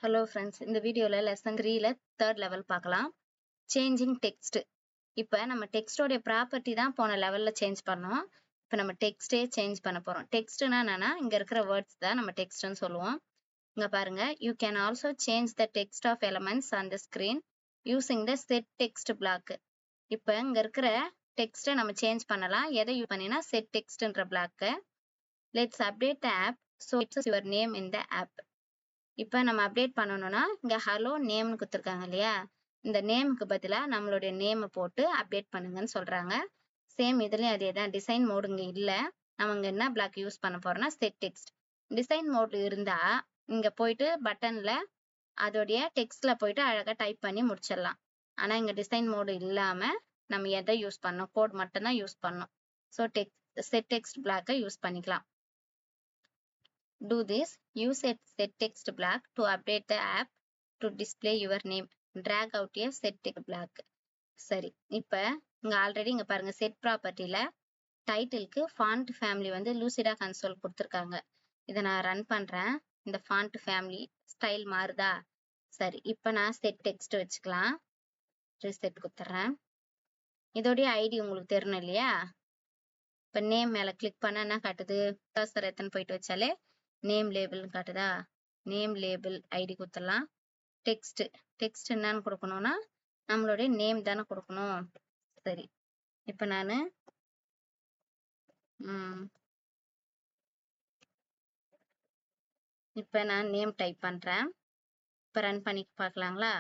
Hello friends, இந்த வீடியோவில் lesson 3ல third level பார்க்கலாம். Changing text. இப்போ நம்ம டெக்ஸ்டோடைய ப்ராப்பர்ட்டி தான் போன லெவலில் சேஞ்ச் பண்ணோம். இப்போ நம்ம டெக்ஸ்டே சேஞ்ச் பண்ண போகிறோம். டெக்ஸ்ட்னா என்னன்னா, இங்கே இருக்கிற வேர்ட்ஸ் தான் நம்ம டெக்ஸ்ட்னு சொல்லுவோம். இங்கே பாருங்க, you can also change the text of elements on the screen using the set text block. இப்போ இங்கே இருக்கிற டெக்ஸ்ட்டை நம்ம சேஞ்ச் பண்ணலாம். எதை யூஸ் பண்ணினா செட் டெக்ஸ்ட்ன்ற block. Let's update the app so it's your name in the app. இப்போ நம்ம அப்டேட் பண்ணணும்னா இங்கே ஹலோ நேம்னு கொடுத்துருக்காங்க இல்லையா, இந்த நேமுக்கு பதிலாக நம்மளுடைய நேமை போட்டு அப்டேட் பண்ணுங்கன்னு சொல்கிறாங்க. சேம் இதுலேயும் அதே தான். டிசைன் மோடு இங்கே இல்லை. நம்ம இங்கே என்ன பிளாக் யூஸ் பண்ண போகிறோம்னா செட் டெக்ஸ்ட். டிசைன் மோடு இருந்தால் இங்கே போயிட்டு பட்டனில் அதோடைய டெக்ஸ்ட்டில் போயிட்டு அழகாக டைப் பண்ணி முடிச்சிடலாம். ஆனால் இங்கே டிசைன் மோடு இல்லாமல் நம்ம எதை யூஸ் பண்ணோம், கோட் மட்டும்தான் யூஸ் பண்ணோம். ஸோ செட் டெக்ஸ்ட் பிளாக்கை யூஸ் பண்ணிக்கலாம். Do this, use a set text block to update the app to display your name. Drag out a set text block. சரி, இப்போ இங்கே ஆல்ரெடி இங்கே பாருங்க, செட் ப்ராப்பர்ட்டியில் டைட்டிலுக்கு ஃபாண்ட் ஃபேமிலி வந்து லூசிடா கன்சோல் கொடுத்துருக்காங்க. இதை நான் ரன் பண்ணுறேன். இந்த ஃபாண்ட் ஃபேமிலி ஸ்டைல் மாறுதா? சரி, இப்போ நான் செட் டெக்ஸ்ட் வச்சுக்கலாம். ரீசெட் கொடுத்துட்றேன். இதோடைய ஐடி உங்களுக்கு தெரியணும் இல்லையா? இப்போ நேம் மேலே கிளிக் பண்ண என்ன காட்டுது? கர்சர் எத்தனை போயிட்டு வச்சாலே நேம் லேபிள்னு காட்டுதா? நேம் லேபிள் ஐடி கொடுத்துடலாம். டெக்ஸ்ட் என்னன்னு கொடுக்கணும்னா நம்மளுடைய நேம் தானே கொடுக்கணும். சரி, இப்போ நான் நேம் டைப் பண்ணுறேன். இப்போ ரன் பண்ணி பார்க்கலாங்களா?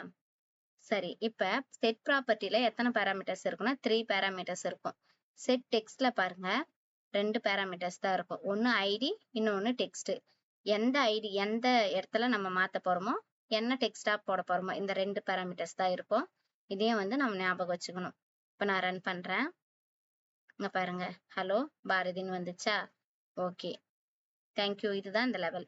சரி, இப்போ செட் ப்ராப்பர்ட்டியில் எத்தனை பேராமீட்டர்ஸ் இருக்குன்னா 3 பேராமீட்டர்ஸ் இருக்கும். செட் டெக்ஸ்ட்டில் பாருங்க 2 பேராமீட்டர்ஸ் தான் இருக்கும். ஒன்று ஐடி, இன்னொன்று டெக்ஸ்ட். எந்த ஐடி எந்த இடத்துல நம்ம மாற்ற போகிறோமோ, என்ன டெக்ஸ்டாக போட போகிறோமோ, இந்த 2 பேராமீட்டர்ஸ் தான் இருக்கும். இதையும் வந்து நம்ம ஞாபகம் வச்சுக்கணும். இப்போ நான் ரன் பண்ணுறேன். இங்கே பாருங்க, ஹலோ பாரதின்னு வந்துச்சா? Okay, thank you. இதுதான் இந்த லெவல்.